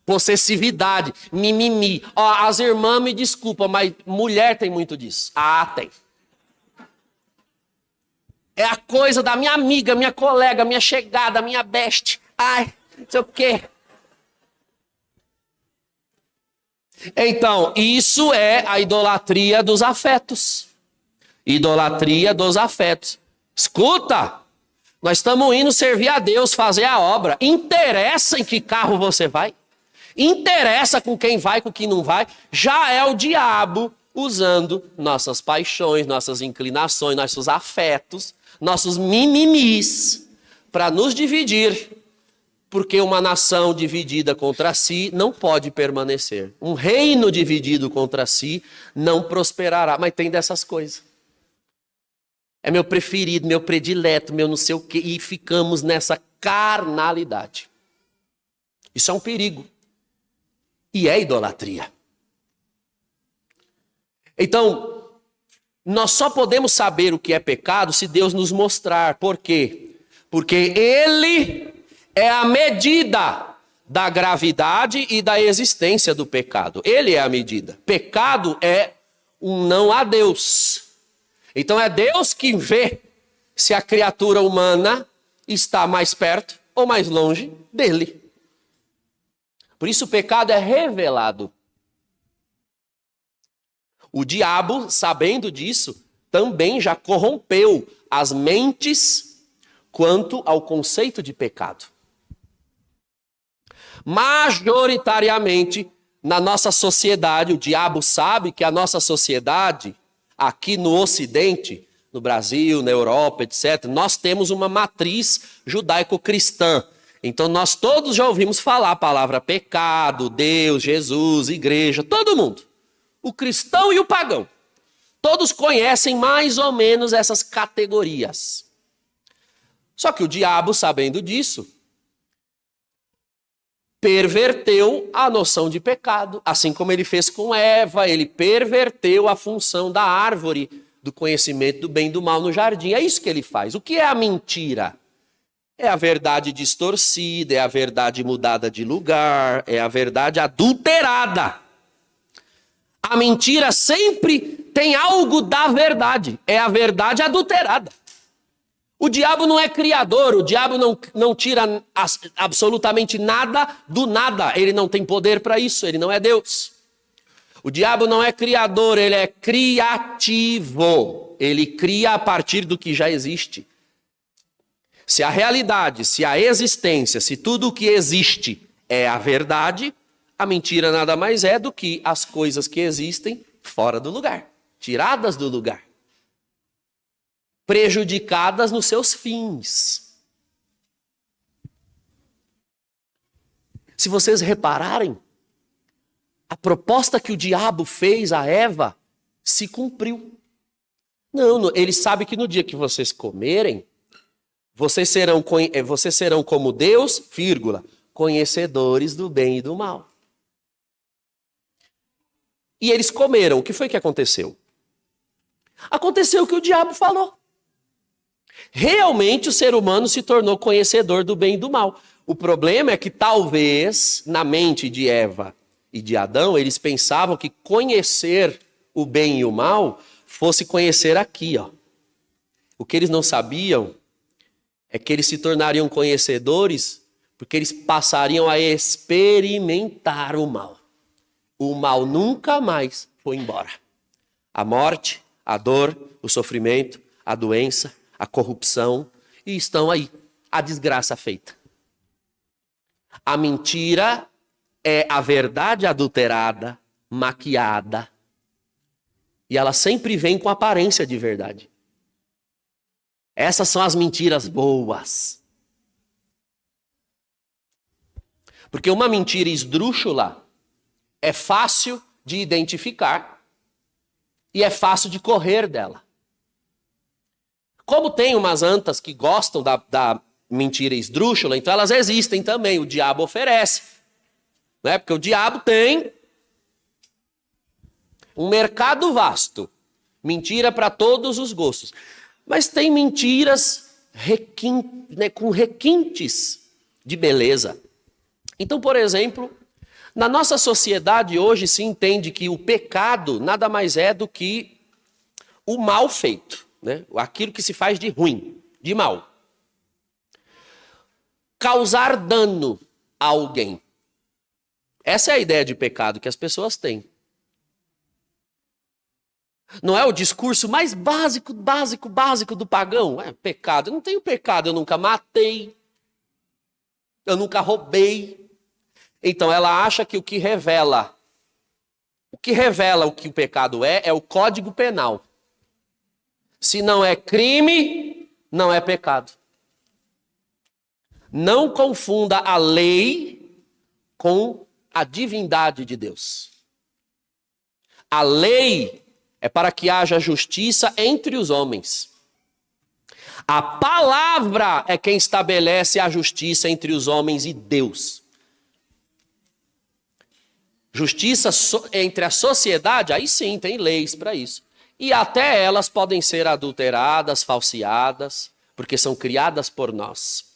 Possessividade, mimimi. Ó, as irmãs me desculpam, mas mulher tem muito disso. Ah, tem. É a coisa da minha amiga, minha colega, minha chegada, minha best. Ai, não sei o quê. Então, isso é a idolatria dos afetos. Idolatria dos afetos. Escuta, nós estamos indo servir a Deus, fazer a obra. Interessa em que carro você vai? Interessa com quem vai, com quem não vai? Já é o diabo usando nossas paixões, nossas inclinações, nossos afetos, nossos mimimis, para nos dividir. Porque uma nação dividida contra si não pode permanecer. Um reino dividido contra si não prosperará. Mas tem dessas coisas. É meu preferido, meu predileto, meu não sei o quê. E ficamos nessa carnalidade. Isso é um perigo. E é idolatria. Então, nós só podemos saber o que é pecado se Deus nos mostrar. Por quê? Porque Ele é a medida da gravidade e da existência do pecado. Ele é a medida. Pecado é um não a Deus. Então é Deus que vê se a criatura humana está mais perto ou mais longe dele. Por isso o pecado é revelado. O diabo, sabendo disso, também já corrompeu as mentes quanto ao conceito de pecado. Majoritariamente, na nossa sociedade, o diabo sabe que a nossa sociedade, aqui no Ocidente, no Brasil, na Europa, etc., nós temos uma matriz judaico-cristã. Então nós todos já ouvimos falar a palavra pecado, Deus, Jesus, igreja, todo mundo. O cristão e o pagão. Todos conhecem mais ou menos essas categorias. Só que o diabo, sabendo disso, perverteu a noção de pecado. Assim como ele fez com Eva, ele perverteu a função da árvore do conhecimento do bem e do mal no jardim. É isso que ele faz. O que é a mentira? É a verdade distorcida, é a verdade mudada de lugar, é a verdade adulterada. A mentira sempre tem algo da verdade. É a verdade adulterada. O diabo não é criador, o diabo não tira absolutamente nada do nada. Ele não tem poder para isso, ele não é Deus. O diabo não é criador, ele é criativo. Ele cria a partir do que já existe. Se a realidade, se a existência, se tudo o que existe é a verdade, a mentira nada mais é do que as coisas que existem fora do lugar, tiradas do lugar, prejudicadas nos seus fins. Se vocês repararem, a proposta que o diabo fez a Eva se cumpriu. Não, ele sabe que no dia que vocês comerem, vocês serão como Deus, vírgula, conhecedores do bem e do mal. E eles comeram. O que foi que aconteceu? Aconteceu o que o diabo falou. Realmente o ser humano se tornou conhecedor do bem e do mal. O problema é que talvez na mente de Eva e de Adão, eles pensavam que conhecer o bem e o mal fosse conhecer aqui, ó. O que eles não sabiam é que eles se tornariam conhecedores porque eles passariam a experimentar o mal. O mal nunca mais foi embora. A morte, a dor, o sofrimento, a doença, a corrupção, e estão aí, a desgraça feita. A mentira é a verdade adulterada, maquiada, e ela sempre vem com aparência de verdade. Essas são as mentiras boas. Porque uma mentira esdrúxula é fácil de identificar e é fácil de correr dela. Como tem umas antas que gostam da mentira esdrúxula, então elas existem também, o diabo oferece. Né? Porque o diabo tem um mercado vasto, mentira para todos os gostos. Mas tem mentiras com requintes de beleza. Então, por exemplo, na nossa sociedade hoje se entende que o pecado nada mais é do que o mal feito, né? Aquilo que se faz de ruim, de mal. Causar dano a alguém. Essa é a ideia de pecado que as pessoas têm. Não é o discurso mais básico do pagão? É pecado. Eu não tenho pecado, eu nunca matei, eu nunca roubei. Então ela acha que o que revela o que o pecado é o Código Penal. Se não é crime, não é pecado. Não confunda a lei com a divindade de Deus. A lei é para que haja justiça entre os homens. A palavra é quem estabelece a justiça entre os homens e Deus. Justiça entre a sociedade, aí sim, tem leis para isso. E até elas podem ser adulteradas, falseadas, porque são criadas por nós.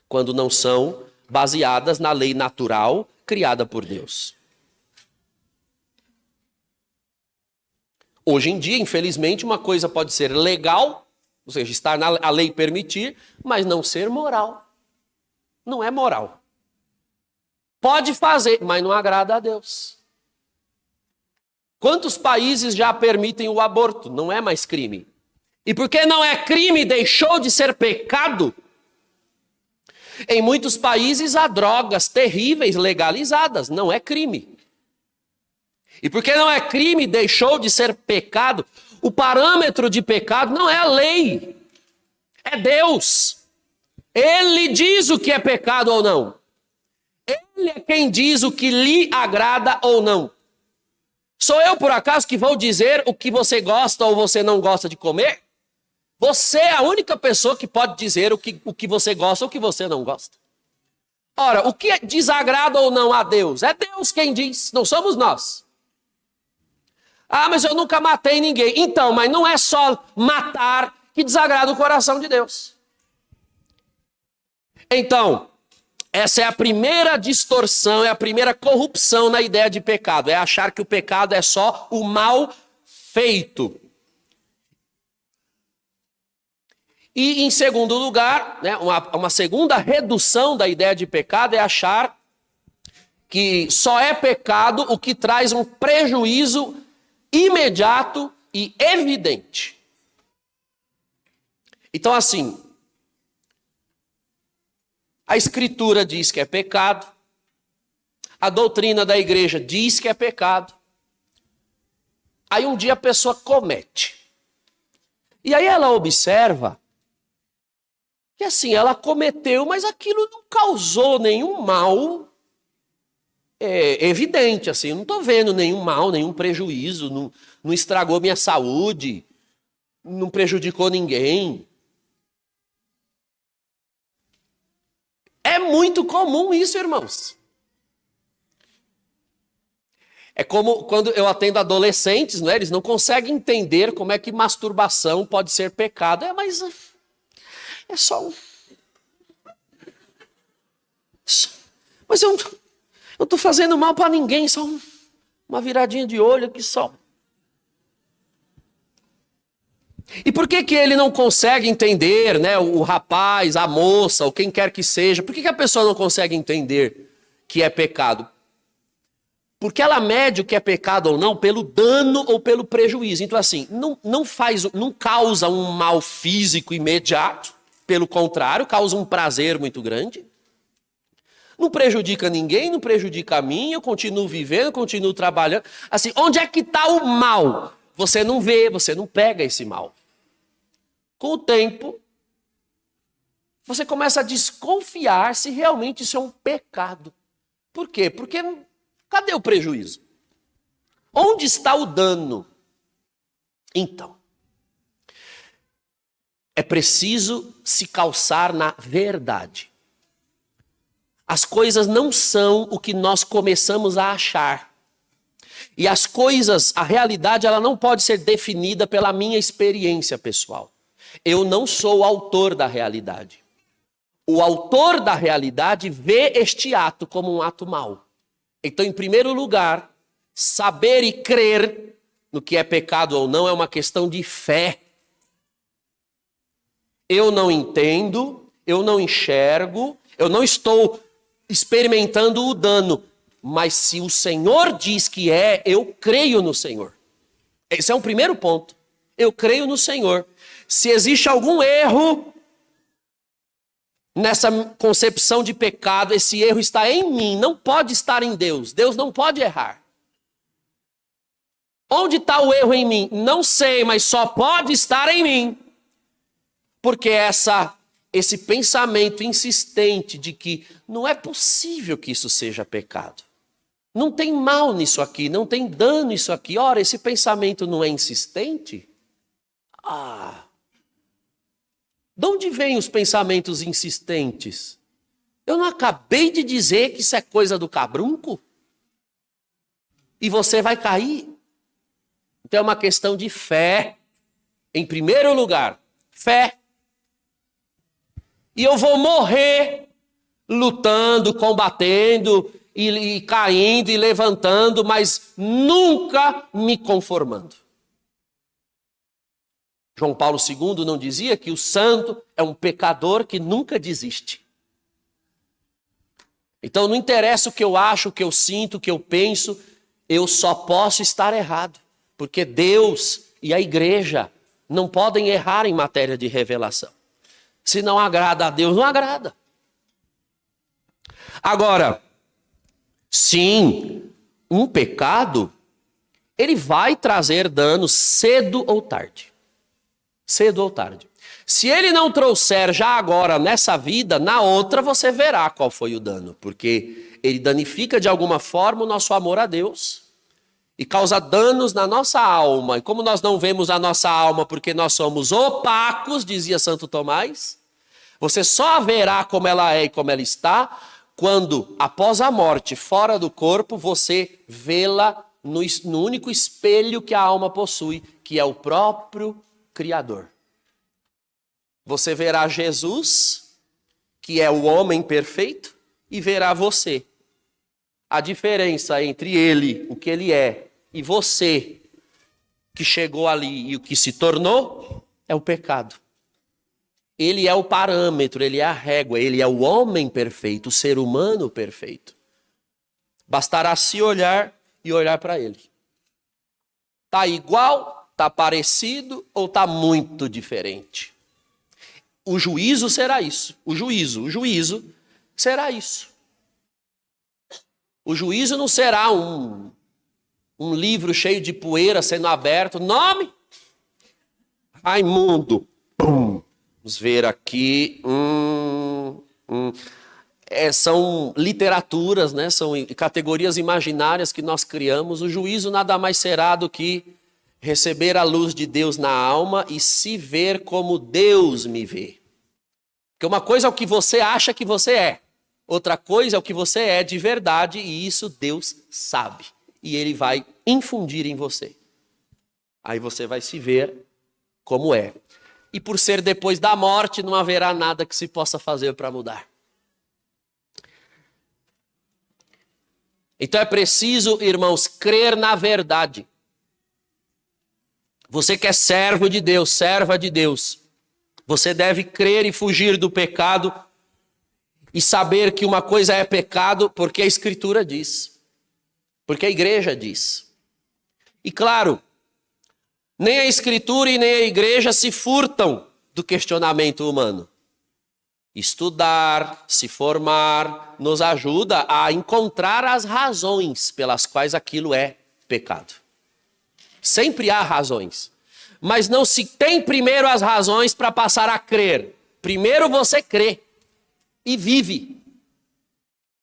Quando não são baseadas na lei natural criada por Deus. Hoje em dia, infelizmente, uma coisa pode ser legal, ou seja, estar a lei permitir, mas não ser moral. Não é moral. Pode fazer, mas não agrada a Deus. Quantos países já permitem o aborto? Não é mais crime. E porque não é crime, deixou de ser pecado? Em muitos países há drogas terríveis legalizadas, não é crime. E porque não é crime, deixou de ser pecado? O parâmetro de pecado não é a lei, é Deus. Ele diz o que é pecado ou não. Ele é quem diz o que lhe agrada ou não. Sou eu, por acaso, que vou dizer o que você gosta ou você não gosta de comer? Você é a única pessoa que pode dizer o que você gosta ou o que você não gosta. Ora, o que desagrada ou não a Deus? É Deus quem diz, não somos nós. Ah, mas eu nunca matei ninguém. Então, mas não é só matar que desagrada o coração de Deus. Então, essa é a primeira distorção, é a primeira corrupção na ideia de pecado. É achar que o pecado é só o mal feito. E, em segundo lugar, né, uma segunda redução da ideia de pecado é achar que só é pecado o que traz um prejuízo imediato e evidente. Então, assim, a Escritura diz que é pecado, a doutrina da igreja diz que é pecado, aí um dia a pessoa comete. E aí ela observa que assim, ela cometeu, mas aquilo não causou nenhum mal evidente, assim, eu não estou vendo nenhum mal, nenhum prejuízo, não estragou minha saúde, não prejudicou ninguém. É muito comum isso, irmãos. É como quando eu atendo adolescentes, né? Eles não conseguem entender como é que masturbação pode ser pecado. Mas é só um... Mas eu não estou fazendo mal para ninguém, só uma viradinha de olho aqui só. E por que ele não consegue entender, né? O rapaz, a moça, ou quem quer que seja, por que a pessoa não consegue entender que é pecado? Porque ela mede o que é pecado ou não pelo dano ou pelo prejuízo. Então, assim, não causa um mal físico imediato, pelo contrário, causa um prazer muito grande. Não prejudica ninguém, não prejudica a mim, eu continuo vivendo, continuo trabalhando. Assim, onde é que está o mal? Você não vê, você não pega esse mal. Com o tempo, você começa a desconfiar se realmente isso é um pecado. Por quê? Porque cadê o prejuízo? Onde está o dano? Então, é preciso se calçar na verdade. As coisas não são o que nós começamos a achar. E as coisas, a realidade, ela não pode ser definida pela minha experiência pessoal. Eu não sou o autor da realidade. O autor da realidade vê este ato como um ato mau. Então, em primeiro lugar, saber e crer no que é pecado ou não é uma questão de fé. Eu não entendo, eu não enxergo, eu não estou experimentando o dano, mas se o Senhor diz que eu creio no Senhor. Esse é um primeiro ponto. Eu creio no Senhor. Se existe algum erro nessa concepção de pecado, esse erro está em mim, não pode estar em Deus. Deus não pode errar. Onde está o erro em mim? Não sei, mas só pode estar em mim. Porque esse pensamento insistente de que não é possível que isso seja pecado. Não tem mal nisso aqui, não tem dano nisso aqui. Ora, esse pensamento não é insistente? De onde vêm os pensamentos insistentes? Eu não acabei de dizer que isso é coisa do cabrunco? E você vai cair? Então é uma questão de fé. Em primeiro lugar, fé. E eu vou morrer lutando, combatendo, e caindo e levantando, mas nunca me conformando. João Paulo II não dizia que o santo é um pecador que nunca desiste. Então não interessa o que eu acho, o que eu sinto, o que eu penso, eu só posso estar errado. Porque Deus e a igreja não podem errar em matéria de revelação. Se não agrada a Deus, não agrada. Agora, sim, um pecado, ele vai trazer danos cedo ou tarde. Cedo ou tarde. Se ele não trouxer já agora nessa vida, na outra você verá qual foi o dano. Porque ele danifica de alguma forma o nosso amor a Deus e causa danos na nossa alma. E como nós não vemos a nossa alma porque nós somos opacos, dizia Santo Tomás, você só verá como ela é e como ela está quando, após a morte, fora do corpo, você vê-la no único espelho que a alma possui, que é o próprio Criador. Você verá Jesus, que é o homem perfeito, e verá você. A diferença entre ele, o que ele é, e você, que chegou ali e o que se tornou, é o pecado. Ele é o parâmetro, ele é a régua, ele é o homem perfeito, o ser humano perfeito. Bastará se olhar e olhar para ele. Está igual, está parecido ou está muito diferente? O juízo será isso. O juízo será isso. O juízo não será um livro cheio de poeira sendo aberto. Nome? Raimundo. Pum. Vamos ver aqui. São literaturas, né? São categorias imaginárias que nós criamos. O juízo nada mais será do que receber a luz de Deus na alma e se ver como Deus me vê. Porque uma coisa é o que você acha que você é. Outra coisa é o que você é de verdade e isso Deus sabe. E Ele vai infundir em você. Aí você vai se ver como é. E por ser depois da morte, não haverá nada que se possa fazer para mudar. Então é preciso, irmãos, crer na verdade. Você que é servo de Deus, serva de Deus, você deve crer e fugir do pecado e saber que uma coisa é pecado porque a Escritura diz, porque a igreja diz. E claro, nem a Escritura e nem a igreja se furtam do questionamento humano. Estudar, se formar, nos ajuda a encontrar as razões pelas quais aquilo é pecado. Sempre há razões. Mas não se tem primeiro as razões para passar a crer. Primeiro você crê e vive.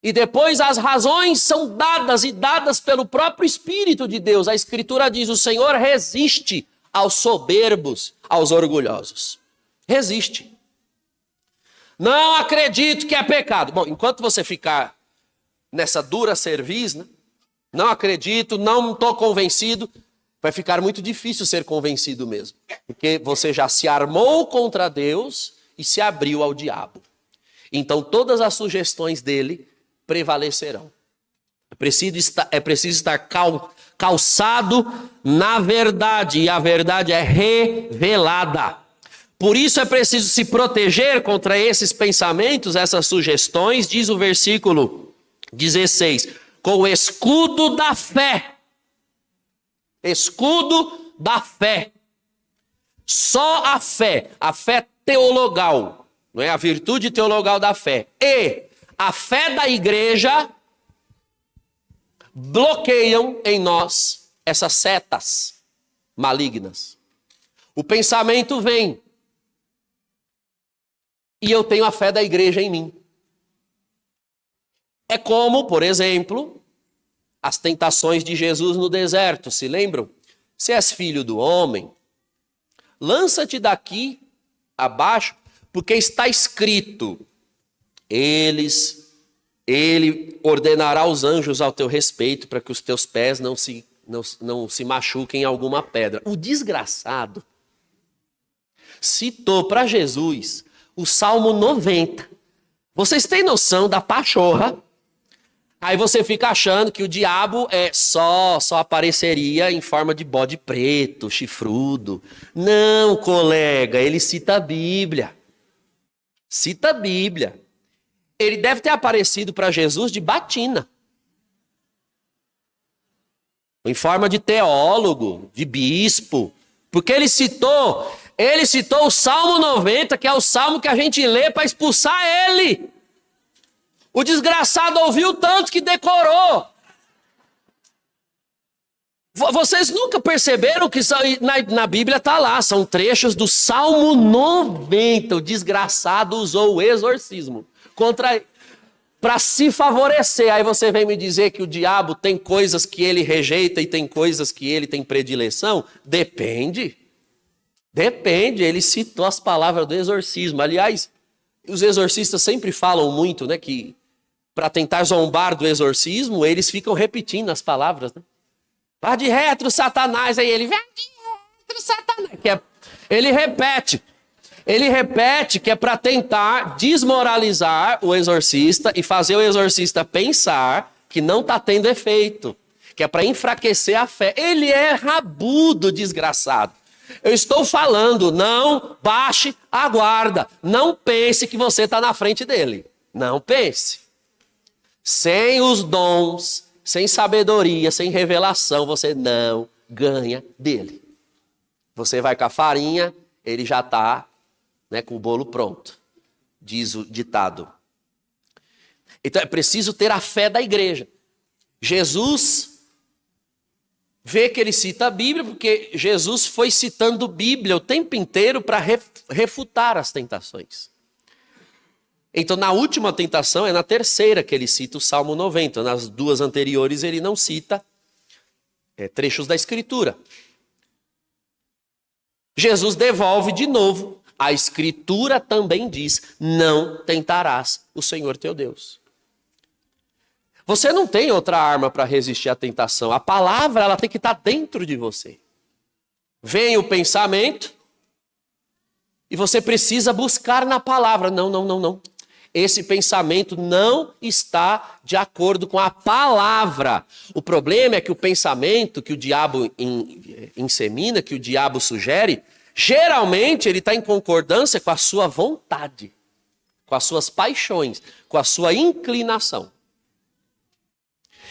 E depois as razões são dadas e dadas pelo próprio Espírito de Deus. A Escritura diz, o Senhor resiste aos soberbos, aos orgulhosos. Resiste. Não acredito que é pecado. Bom, enquanto você ficar nessa dura cerviz, né? Não acredito, não estou convencido, vai ficar muito difícil ser convencido mesmo. Porque você já se armou contra Deus e se abriu ao diabo. Então todas as sugestões dele prevalecerão. É preciso estar calçado na verdade, e a verdade é revelada. Por isso é preciso se proteger contra esses pensamentos, essas sugestões, diz o versículo 16, com o escudo da fé. Escudo da fé. Só a fé teologal, não é a virtude teologal da fé, e a fé da igreja bloqueiam em nós essas setas malignas. O pensamento vem. E eu tenho a fé da igreja em mim. É como, por exemplo, as tentações de Jesus no deserto, se lembram? Se és filho do homem, lança-te daqui abaixo, porque está escrito, ele ordenará os anjos ao teu respeito para que os teus pés não se machuquem em alguma pedra. O desgraçado citou para Jesus o Salmo 90. Vocês têm noção da pachorra? Aí você fica achando que o diabo só apareceria em forma de bode preto, chifrudo. Não, colega, ele cita a Bíblia. Cita a Bíblia. Ele deve ter aparecido para Jesus de batina. Em forma de teólogo, de bispo. Porque ele citou o Salmo 90, que é o salmo que a gente lê para expulsar ele. O desgraçado ouviu tanto que decorou. Vocês nunca perceberam que na Bíblia está lá, são trechos do Salmo 90. O desgraçado usou o exorcismo para se favorecer. Aí você vem me dizer que o diabo tem coisas que ele rejeita e tem coisas que ele tem predileção? Depende, ele citou as palavras do exorcismo. Aliás, os exorcistas sempre falam muito, né, que para tentar zombar do exorcismo, eles ficam repetindo as palavras, né? Vá de retro, Satanás. Aí ele, vem de retro, Satanás. Ele repete que é para tentar desmoralizar o exorcista e fazer o exorcista pensar que não está tendo efeito, que é para enfraquecer a fé. Ele é rabudo, desgraçado. Eu estou falando, não baixe a guarda. Não pense que você está na frente dele. Não pense. Sem os dons, sem sabedoria, sem revelação, você não ganha dele. Você vai com a farinha, ele já está, né, com o bolo pronto, diz o ditado. Então é preciso ter a fé da igreja. Jesus vê que ele cita a Bíblia, porque Jesus foi citando Bíblia o tempo inteiro para refutar as tentações. Então na última tentação, é na terceira que ele cita o Salmo 90. Nas duas anteriores ele não cita trechos da Escritura. Jesus devolve de novo. A Escritura também diz, não tentarás o Senhor teu Deus. Você não tem outra arma para resistir à tentação. A palavra, ela tem que estar dentro de você. Vem o pensamento e você precisa buscar na palavra. Não. Esse pensamento não está de acordo com a palavra. O problema é que o pensamento que o diabo insemina, que o diabo sugere, geralmente ele está em concordância com a sua vontade, com as suas paixões, com a sua inclinação.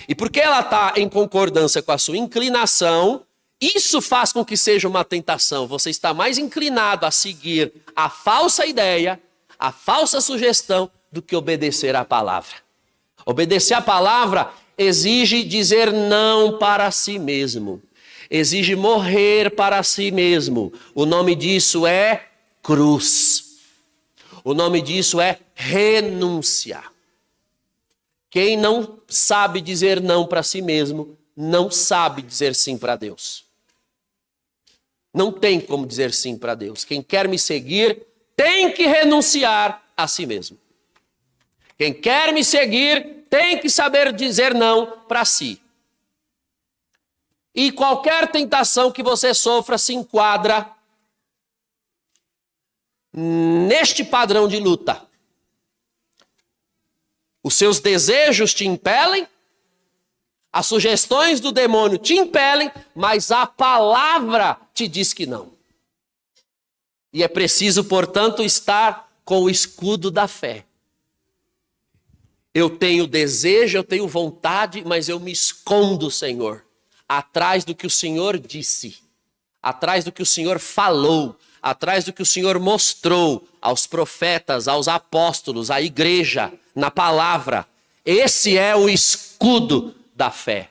E porque ela está em concordância com a sua inclinação, isso faz com que seja uma tentação. Você está mais inclinado a seguir a falsa ideia, a falsa sugestão, do que obedecer à palavra. Obedecer à palavra exige dizer não para si mesmo. Exige morrer para si mesmo. O nome disso é cruz. O nome disso é renúncia. Quem não sabe dizer não para si mesmo, não sabe dizer sim para Deus. Não tem como dizer sim para Deus. Quem quer me seguir tem que renunciar a si mesmo. Quem quer me seguir tem que saber dizer não para si. E qualquer tentação que você sofra se enquadra neste padrão de luta. Os seus desejos te impelem, as sugestões do demônio te impelem, mas a palavra te diz que não. E é preciso, portanto, estar com o escudo da fé. Eu tenho desejo, eu tenho vontade, mas eu me escondo, Senhor, atrás do que o Senhor disse, atrás do que o Senhor falou, atrás do que o Senhor mostrou aos profetas, aos apóstolos, à igreja, na palavra. Esse é o escudo da fé.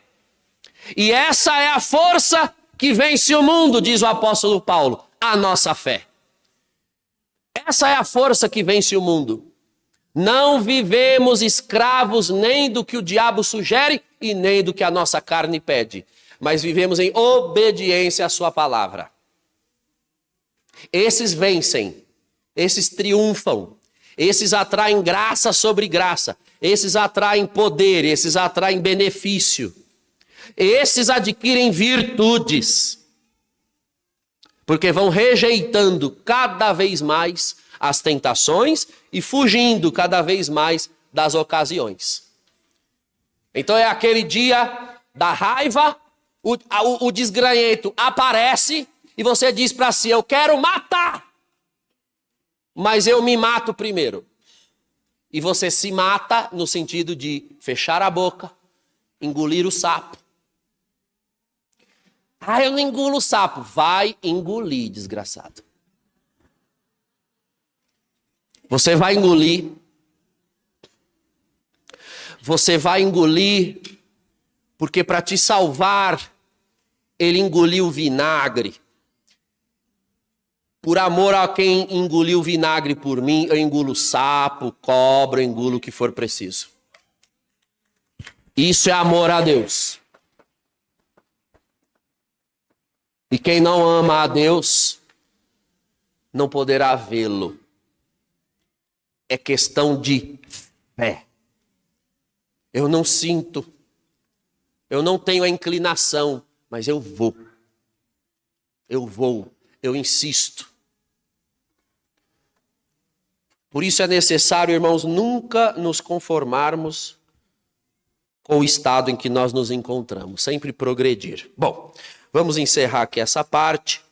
E essa é a força que vence o mundo, diz o apóstolo Paulo, a nossa fé. Essa é a força que vence o mundo. Não vivemos escravos nem do que o diabo sugere e nem do que a nossa carne pede, mas vivemos em obediência à sua palavra. Esses vencem, esses triunfam, esses atraem graça sobre graça, esses atraem poder, esses atraem benefício, esses adquirem virtudes, porque vão rejeitando cada vez mais as tentações e fugindo cada vez mais das ocasiões. Então é aquele dia da raiva, o desgranhento aparece e você diz para si, eu quero matar, mas eu me mato primeiro. E você se mata no sentido de fechar a boca, engolir o sapo. Ah, eu não engulo o sapo. Vai engolir, desgraçado. Você vai engolir. Você vai engolir, porque para te salvar, ele engoliu vinagre. Por amor a quem engoliu vinagre por mim, eu engulo sapo, cobra, eu engulo o que for preciso. Isso é amor a Deus. E quem não ama a Deus, não poderá vê-lo. É questão de fé. Eu não sinto, eu não tenho a inclinação, mas eu vou. Eu insisto. Por isso é necessário, irmãos, nunca nos conformarmos com o estado em que nós nos encontramos, sempre progredir. Bom, vamos encerrar aqui essa parte.